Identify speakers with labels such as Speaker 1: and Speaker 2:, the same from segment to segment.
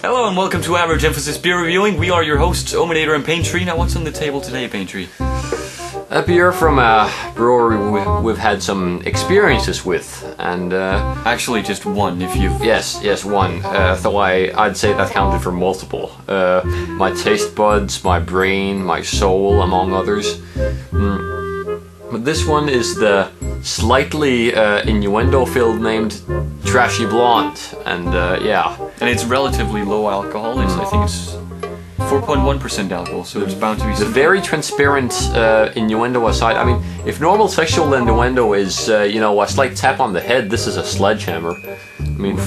Speaker 1: Hello and welcome to Average Emphasis Beer Reviewing. We are your hosts, Ominator and Paintree. Now what's on the table today, Paintree?
Speaker 2: A beer from a brewery we've had some experiences with, and
Speaker 1: actually just one, if you've...
Speaker 2: Yes, one. Though I'd say that counted for multiple. My taste buds, my brain, my soul, among others. But this one is the slightly innuendo-filled named Trashy Blonde, and yeah.
Speaker 1: And it's relatively low alcohol. I think it's 4.1% alcohol, so there's bound to be some...
Speaker 2: The very transparent innuendo aside, I mean, if normal sexual innuendo is, a slight tap on the head, this is a sledgehammer. I mean...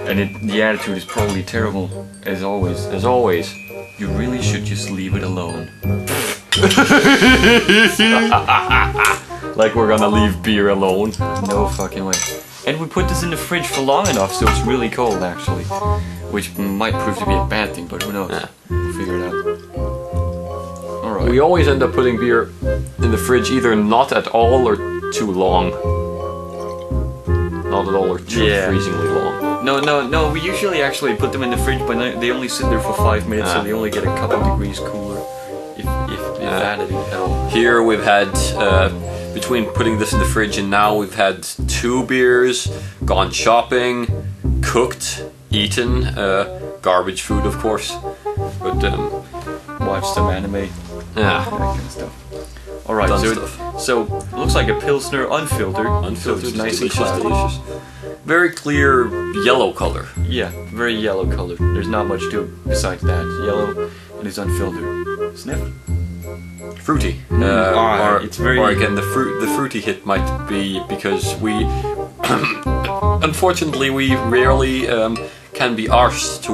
Speaker 1: And the attitude is probably terrible, as always.
Speaker 2: As always.
Speaker 1: You really should just leave it alone.
Speaker 2: Like we're gonna leave beer alone.
Speaker 1: No fucking way. And we put this in the fridge for long enough, so it's really cold, actually. Which might prove to be a bad thing, but who knows?
Speaker 2: Yeah.
Speaker 1: We'll figure it out. Alright.
Speaker 2: We always end up putting beer in the fridge either not at all or too long. Not at all or too freezingly long.
Speaker 1: No, we usually actually put them in the fridge, but they only sit there for 5 minutes, so they only get a couple degrees cooler, if that at all.
Speaker 2: Here we've had, between putting this in the fridge and now, we've had 2 beers, gone shopping, cooked, eaten, garbage food of course, but
Speaker 1: watched some anime, that kind of stuff. Alright, so it looks like a Pilsner unfiltered, so it's nice and cloudy.
Speaker 2: Delicious. Very clear yellow color.
Speaker 1: Yeah, very yellow color. There's not much to it besides that. It's yellow and it's unfiltered. Sniff.
Speaker 2: Fruity.
Speaker 1: It's very...
Speaker 2: Or again, the fruity hit might be because we, unfortunately, we rarely can be arsed to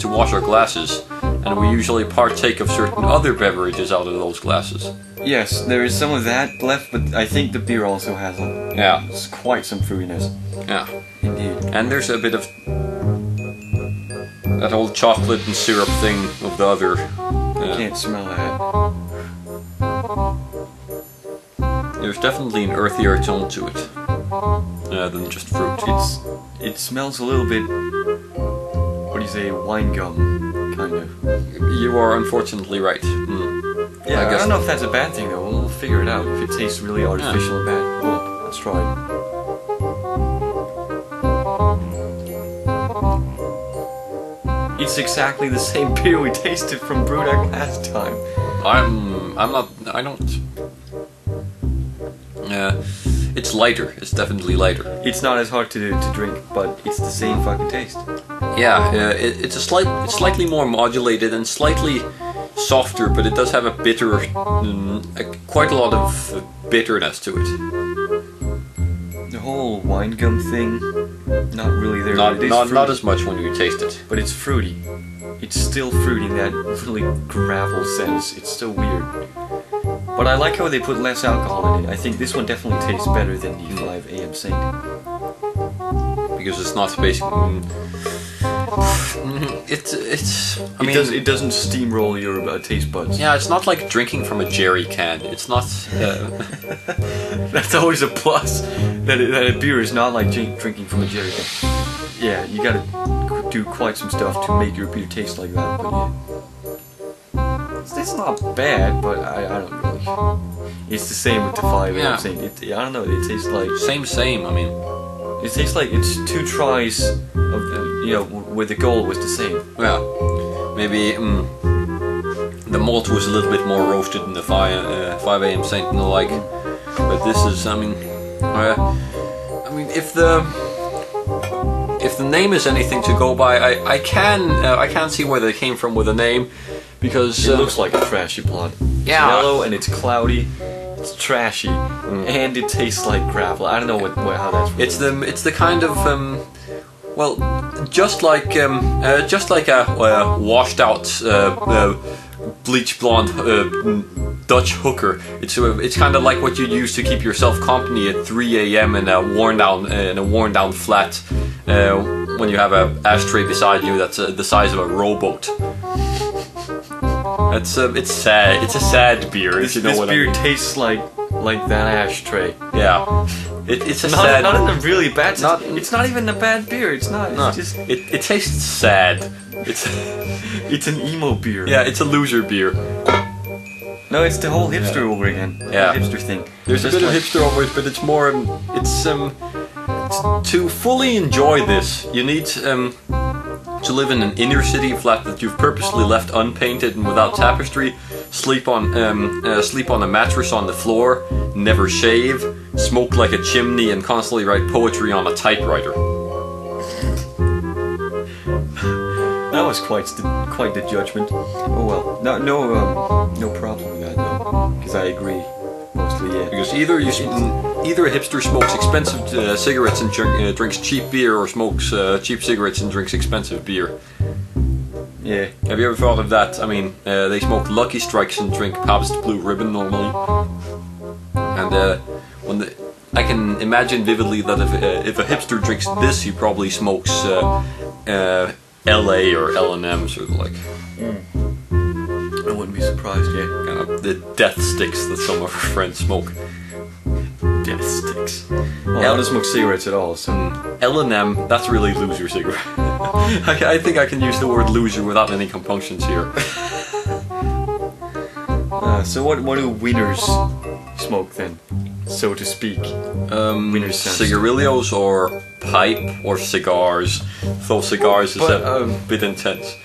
Speaker 2: wash our glasses, and we usually partake of certain other beverages out of those glasses.
Speaker 1: Yes, there is some of that left, but I think the beer also has it's quite some fruitiness.
Speaker 2: Yeah.
Speaker 1: Indeed.
Speaker 2: And there's a bit of that old chocolate and syrup thing of the other.
Speaker 1: I can't smell that.
Speaker 2: There's definitely an earthier tone to it than just fruit.
Speaker 1: It smells a little bit, what do you say, wine gum, kind of.
Speaker 2: You are unfortunately right.
Speaker 1: Yeah, I don't know if that's a bad thing though. We'll figure it out. If it tastes really artificial and bad, well, let's try it. It's exactly the same beer we tasted from Brew Dog last time.
Speaker 2: It's lighter. It's definitely lighter.
Speaker 1: It's not as hard to drink, but it's the same fucking taste.
Speaker 2: Yeah, it's slightly more modulated and slightly softer, but it does have a bitter, quite a lot of bitterness to it.
Speaker 1: The whole wine gum thing, not really there.
Speaker 2: Not as much when you taste it.
Speaker 1: But it's fruity. It's still fruity in that really gravel sense. It's so weird. But I like how they put less alcohol in it. I think this one definitely tastes better than the 5 AM Saint.
Speaker 2: Because it's not basically...
Speaker 1: It doesn't steamroll your taste buds.
Speaker 2: Yeah, it's not like drinking from a jerry can. It's not...
Speaker 1: That's always a plus, that a beer is not like drinking from a jerry can. Yeah, you gotta do quite some stuff to make your beer taste like that, but yeah. It's not bad, but I don't really... It's the same with the 5 AM Saint. I don't know, it tastes like...
Speaker 2: Same, I mean...
Speaker 1: It tastes like it's 2 tries of, where the goal was the same.
Speaker 2: Yeah, maybe the malt was a little bit more roasted in the 5 AM Saint and the like, but this is, I mean, if the name is anything to go by, I can see where they came from with the name, because
Speaker 1: it looks like a Trashy Blonde.
Speaker 2: Yeah,
Speaker 1: it's yellow and it's cloudy. It's trashy, and it tastes like gravel. I don't know how that's.
Speaker 2: It's the kind of just like a washed out bleach blonde Dutch hooker. It's kind of like what you use to keep yourself company at 3 AM in a worn down flat when you have an ashtray beside you that's the size of a rowboat. It's sad. It's a sad beer.
Speaker 1: This beer tastes like that ashtray.
Speaker 2: Yeah. It's a
Speaker 1: not,
Speaker 2: sad.
Speaker 1: not in a really bad sense.
Speaker 2: Not-
Speaker 1: It's not even a bad beer. It's not. It's
Speaker 2: No,
Speaker 1: just.
Speaker 2: it tastes sad. It's
Speaker 1: It's an emo beer.
Speaker 2: yeah, it's a loser beer.
Speaker 1: No, it's the whole hipster over again. The
Speaker 2: Yeah.
Speaker 1: whole hipster thing.
Speaker 2: There's a
Speaker 1: Just
Speaker 2: bit of
Speaker 1: like-
Speaker 2: hipster over it, but it's more. To fully enjoy this, you need to live in an inner city flat that you've purposely left unpainted and without tapestry. Sleep on a mattress on the floor. Never shave. Smoke like a chimney and constantly write poetry on a typewriter.
Speaker 1: That was quite the judgment. Oh well, no problem with that though, because I agree mostly. Yeah.
Speaker 2: Because either a hipster smokes expensive cigarettes and drinks cheap beer, or smokes cheap cigarettes and drinks expensive beer.
Speaker 1: Yeah.
Speaker 2: Have you ever thought of that? I mean, they smoke Lucky Strikes and drink Pabst Blue Ribbon normally. And I can imagine vividly that if a hipster drinks this, he probably smokes LA or L&M's or like
Speaker 1: I wouldn't be surprised. Yeah.
Speaker 2: kind of the death sticks that some of our friends smoke.
Speaker 1: Death sticks. Well, I don't smoke cigarettes at all, so.
Speaker 2: L&M, that's really loser cigarette. I think I can use the word loser without any compunctions here.
Speaker 1: So what do winners smoke then, so to speak? Winners sounds
Speaker 2: Cigarillos or pipe or cigars. Though cigars is
Speaker 1: But,
Speaker 2: a bit intense.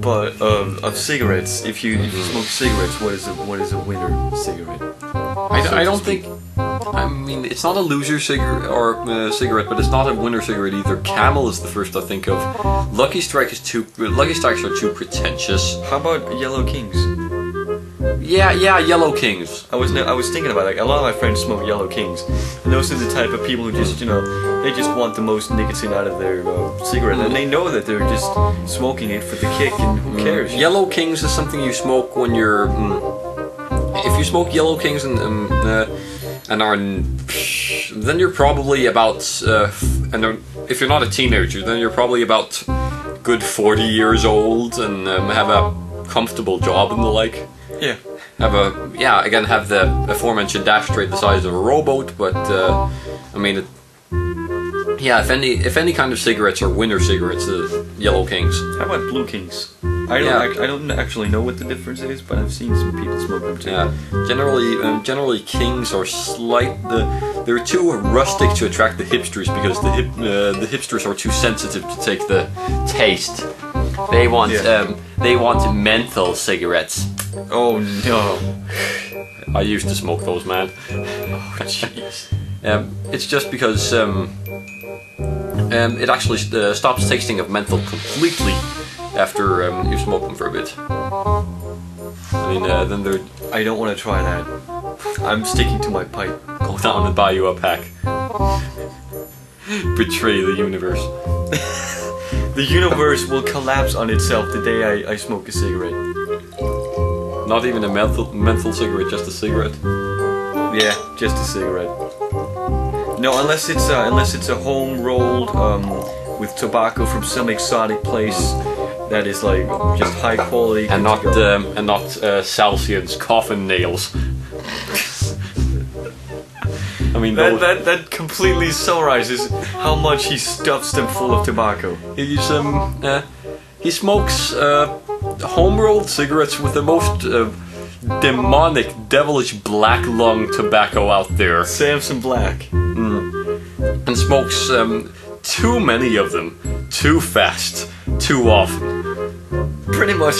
Speaker 1: But of cigarettes, if you smoke cigarettes, what is a winner cigarette?
Speaker 2: I don't think. I mean, it's not a loser cigarette, but it's not a winner cigarette either. Camel is the first I think of. Lucky Strikes are too pretentious.
Speaker 1: How about Yellow Kings?
Speaker 2: Yeah, Yellow Kings.
Speaker 1: I was thinking about it. Like, a lot of my friends smoke Yellow Kings, and those are the type of people who just they just want the most nicotine out of their cigarette, and they know that they're just smoking it for the kick, and who cares?
Speaker 2: Yellow Kings is something you smoke when you're. If you smoke Yellow Kings and are, then you're probably about. If you're not a teenager, then you're probably about good 40 years old and have a comfortable job and the like.
Speaker 1: Yeah.
Speaker 2: Have the aforementioned dash straight the size of a rowboat, but I mean, if any kind of cigarettes are winner cigarettes, Yellow Kings.
Speaker 1: How about Blue Kings? I don't actually know what the difference is, but I've seen some people smoke them too.
Speaker 2: Yeah, generally Kings are they're too rustic to attract the hipsters because the hipsters are too sensitive to take the taste. They want menthol cigarettes.
Speaker 1: Oh no!
Speaker 2: I used to smoke those, man.
Speaker 1: Oh jeez.
Speaker 2: It's just because it actually stops tasting of menthol completely after you smoke them for a bit. I mean, then they're.
Speaker 1: I don't want to try that. I'm sticking to my pipe.
Speaker 2: Go down and buy you a pack. Betray the universe.
Speaker 1: The universe will collapse on itself the day I smoke a cigarette.
Speaker 2: Not even a menthol cigarette, just a cigarette.
Speaker 1: Yeah, just a cigarette. No, unless it's a home rolled with tobacco from some exotic place that is like just high quality.
Speaker 2: And not Salsian's coffin nails. I mean,
Speaker 1: that completely summarizes how much he stuffs them full of tobacco.
Speaker 2: He smokes home-rolled cigarettes with the most demonic, devilish black lung tobacco out there.
Speaker 1: Samson Black.
Speaker 2: And smokes too many of them, too fast, too often.
Speaker 1: Pretty much.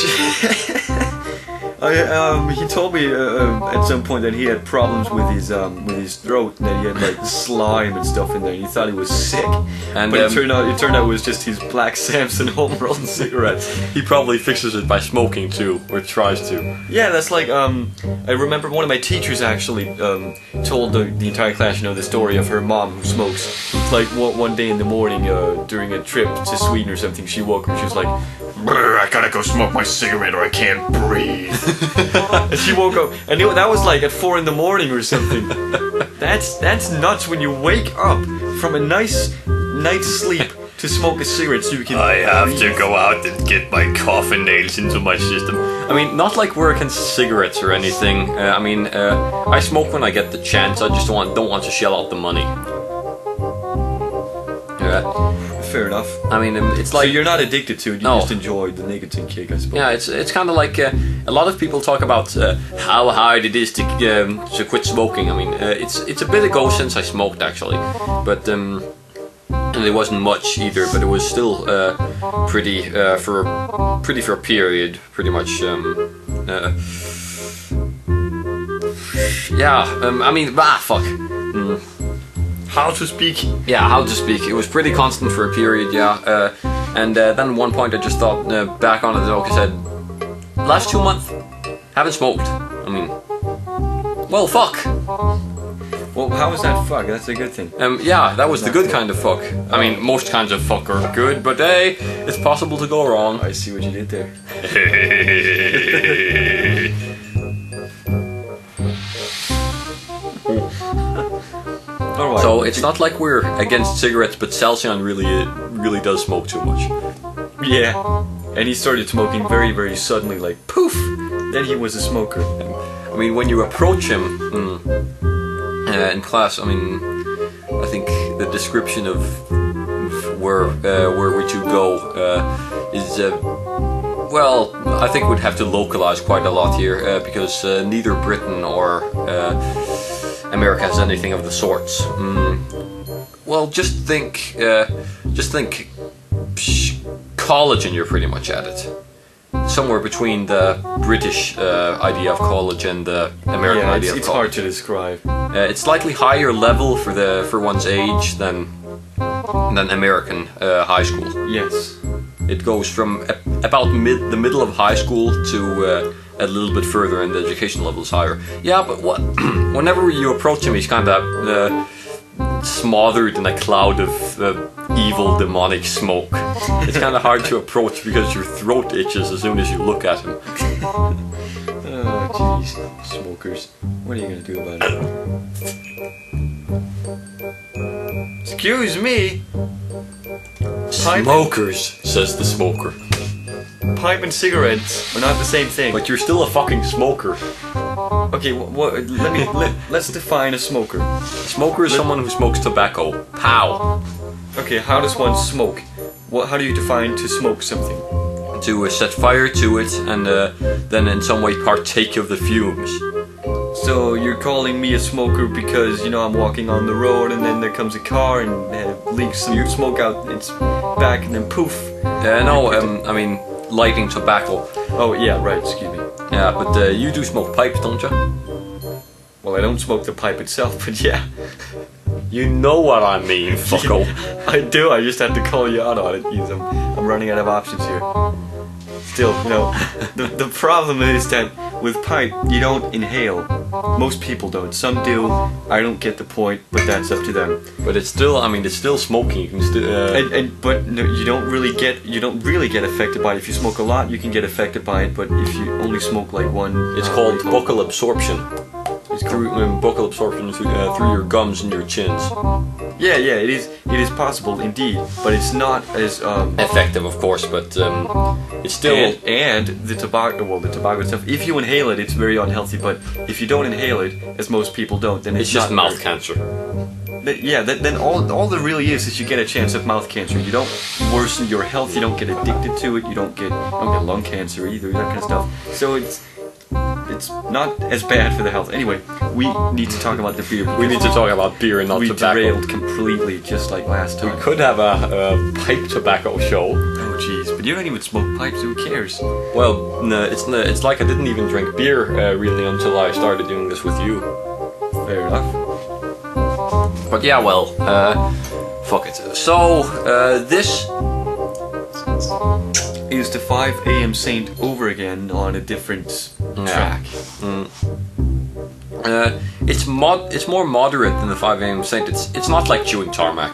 Speaker 1: He told me at some point that he had problems with his throat, and that he had like slime and stuff in there. And he thought he was sick,
Speaker 2: And
Speaker 1: but it turned out it was just his Black Samson home rolled cigarettes.
Speaker 2: He probably fixes it by smoking too, or tries to.
Speaker 1: Yeah, that's like I remember one of my teachers actually told the entire class, the story of her mom who smokes. Like one day in the morning during a trip to Sweden or something, she woke up and she was like, "I gotta go smoke my cigarette or I can't breathe." And she woke up, and that was like at 4 a.m. or something. That's nuts when you wake up from a nice night's sleep to smoke a cigarette so you can...
Speaker 2: I have to go out and get my coffin nails into my system. I mean, not like we're against cigarettes or anything. I smoke when I get the chance. I just don't want to shell out the money.
Speaker 1: Fair enough.
Speaker 2: I mean, it's like...
Speaker 1: So you're not addicted to it, you just enjoy the nicotine kick, I suppose.
Speaker 2: Yeah, it's kind of like... a lot of people talk about how hard it is to quit smoking. I mean, it's a bit ago since I smoked, actually. But... and it wasn't much either, but it was still pretty for a period, pretty much. Fuck.
Speaker 1: How to speak?
Speaker 2: Yeah, how to speak. It was pretty constant for a period, yeah. And then at one point I just thought back on it, and I said, last 2 months, haven't smoked. I mean, well, fuck.
Speaker 1: Well, how is that fuck? That's a good thing.
Speaker 2: Yeah, that was the good kind of fuck. I mean, most kinds of fuck are good, but hey, it's possible to go wrong.
Speaker 1: I see what you did there. Alright.
Speaker 2: So it's not like we're against cigarettes, but Salsion really does smoke too much.
Speaker 1: Yeah, and he started smoking very, very suddenly, like poof. Then he was a smoker.
Speaker 2: I mean, when you approach him in class, I mean, I think the description of where would you go is well, I think we'd have to localize quite a lot here because neither Britain or America has anything of the sorts. Well, just think college, and you're pretty much at it. Somewhere between the British idea of college and the American idea of college.
Speaker 1: It's hard to describe.
Speaker 2: It's slightly higher level for one's age than American high school.
Speaker 1: Yes.
Speaker 2: It goes from about the middle of high school to a little bit further, and the education level is higher. Yeah, but whenever you approach him, he's kind of smothered in a cloud of evil, demonic smoke. It's kind of hard to approach because your throat itches as soon as you look at him.
Speaker 1: Oh, jeez. Smokers. What are you going to do about it? Excuse me?
Speaker 2: Smokers, says the smoker.
Speaker 1: Pipe and cigarettes are not the same thing.
Speaker 2: But you're still a fucking smoker.
Speaker 1: Okay, let's define a smoker.
Speaker 2: A smoker is someone who smokes tobacco. Pow!
Speaker 1: Okay, how does one smoke? How do you define to smoke something?
Speaker 2: To set fire to it and then in some way partake of the fumes.
Speaker 1: So you're calling me a smoker because, you know, I'm walking on the road and then there comes a car and leaks some smoke out its back and then poof.
Speaker 2: No, I mean lighting tobacco.
Speaker 1: Oh yeah, right, excuse me.
Speaker 2: Yeah, but you do smoke pipes, don't you?
Speaker 1: Well, I don't smoke the pipe itself, but yeah.
Speaker 2: You know what I mean, fucko.
Speaker 1: I do, I just have to call you out on it because I'm running out of options here. Still, you know, the problem is that with pipe, you don't inhale. Most people don't. Some do. I don't get the point, but that's up to them.
Speaker 2: But it's still, I mean, it's still smoking. You can still.
Speaker 1: But no, you don't really get affected by it. If you smoke a lot, you can get affected by it. But if you only smoke like one,
Speaker 2: it's called buccal absorption. It's through buccal absorption through your gums and your chins.
Speaker 1: Yeah, it is possible indeed, but it's not as
Speaker 2: effective, of course. But it's still
Speaker 1: and the tobacco stuff. If you inhale it, it's very unhealthy. But if you don't inhale it, as most people don't, then it's
Speaker 2: just mouth cancer.
Speaker 1: Then all there really is you get a chance of mouth cancer. You don't worsen your health. You don't get addicted to it. You don't get lung cancer either. That kind of stuff. So it's not as bad for the health. Anyway, we need to talk about the beer.
Speaker 2: We need to talk about beer and not tobacco.
Speaker 1: We derailed completely, just like last time.
Speaker 2: We could have a pipe tobacco show.
Speaker 1: Oh jeez, but you don't even smoke pipes. Who cares?
Speaker 2: Well, no, it's like I didn't even drink beer really until I started doing this with you.
Speaker 1: Fair enough.
Speaker 2: But yeah, well, fuck it. So this
Speaker 1: is the 5 AM Saint over again on a different track.
Speaker 2: It's more moderate than the 5 AM Saint. It's not like chewing tarmac.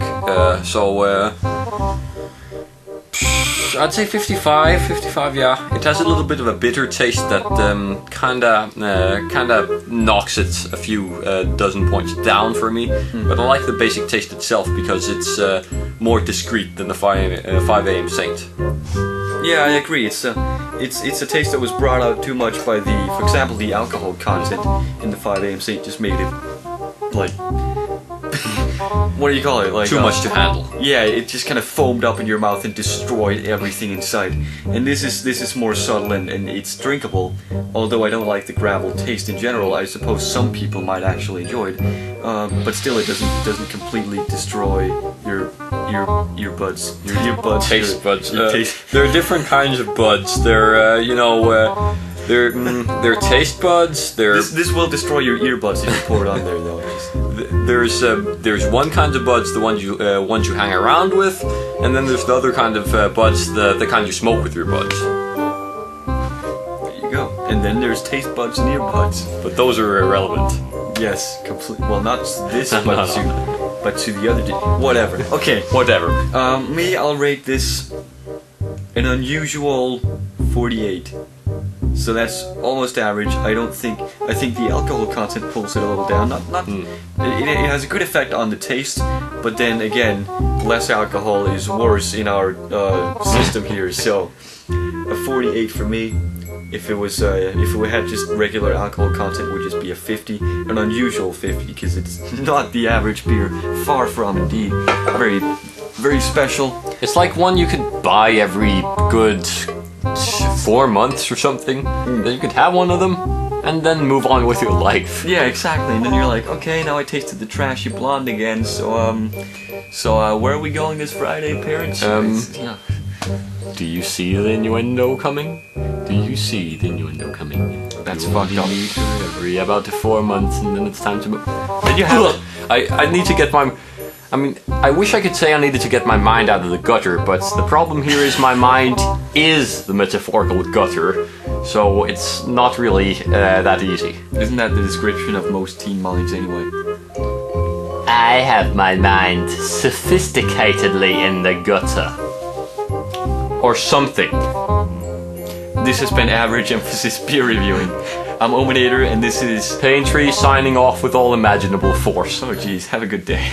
Speaker 2: I'd say 55, 55, yeah. It has a little bit of a bitter taste that kinda knocks it a few dozen points down for me. But I like the basic taste itself because it's more discreet than the 5 AM Saint.
Speaker 1: Yeah, I agree. It's a taste that was brought out too much by for example, the alcohol content in the 5 AM Saint just made it like what do you call it? Like
Speaker 2: Too much to handle.
Speaker 1: Yeah, it just kind of foamed up in your mouth and destroyed everything inside. And this is more subtle and it's drinkable. Although I don't like the gravel taste in general, I suppose some people might actually enjoy it. But still, it doesn't completely destroy your buds. Your earbuds.
Speaker 2: Taste buds.
Speaker 1: Your taste.
Speaker 2: There are different kinds of buds. They're they're taste buds.
Speaker 1: This will destroy your earbuds if you pour it on there, though.
Speaker 2: There's one kind of buds, the ones you hang around with, and then there's the other kind of buds, the kind you smoke with your buds.
Speaker 1: There you go. And then there's taste buds and earbuds.
Speaker 2: But those are irrelevant.
Speaker 1: Yes, completely. Well, not to this, but to the other. Whatever. Okay.
Speaker 2: Whatever.
Speaker 1: Me, I'll rate this an unusual 48. So that's almost average. I think the alcohol content pulls it a little down. It has a good effect on the taste, but then again, less alcohol is worse in our system here. So a 48 for me. If it had just regular alcohol content, it would just be a 50, an unusual 50, because it's not the average beer. Far from, indeed. Very, very special.
Speaker 2: It's like one you could buy every good 4 months or something. Then you could have one of them and then move on with your life.
Speaker 1: Yeah, exactly. And then you're like, okay, now I tasted the Trashy Blonde again. So where are we going this Friday, parents? Yeah.
Speaker 2: Do you see the innuendo coming? Do you see the innuendo coming?
Speaker 1: That's fucked up.
Speaker 2: Every about 4 months, and then it's time to move. Did you have? I need to get my. I mean, I wish I could say I needed to get my mind out of the gutter, but the problem here is my mind is the metaphorical gutter, so it's not really that easy.
Speaker 1: Isn't that the description of most teen minds anyway?
Speaker 2: I have my mind sophisticatedly in the gutter. Or something.
Speaker 1: This has been Average Emphasis Beer Reviewing. I'm Ominator, and this is
Speaker 2: Paintree signing off with all imaginable force.
Speaker 1: Oh geez, have a good day.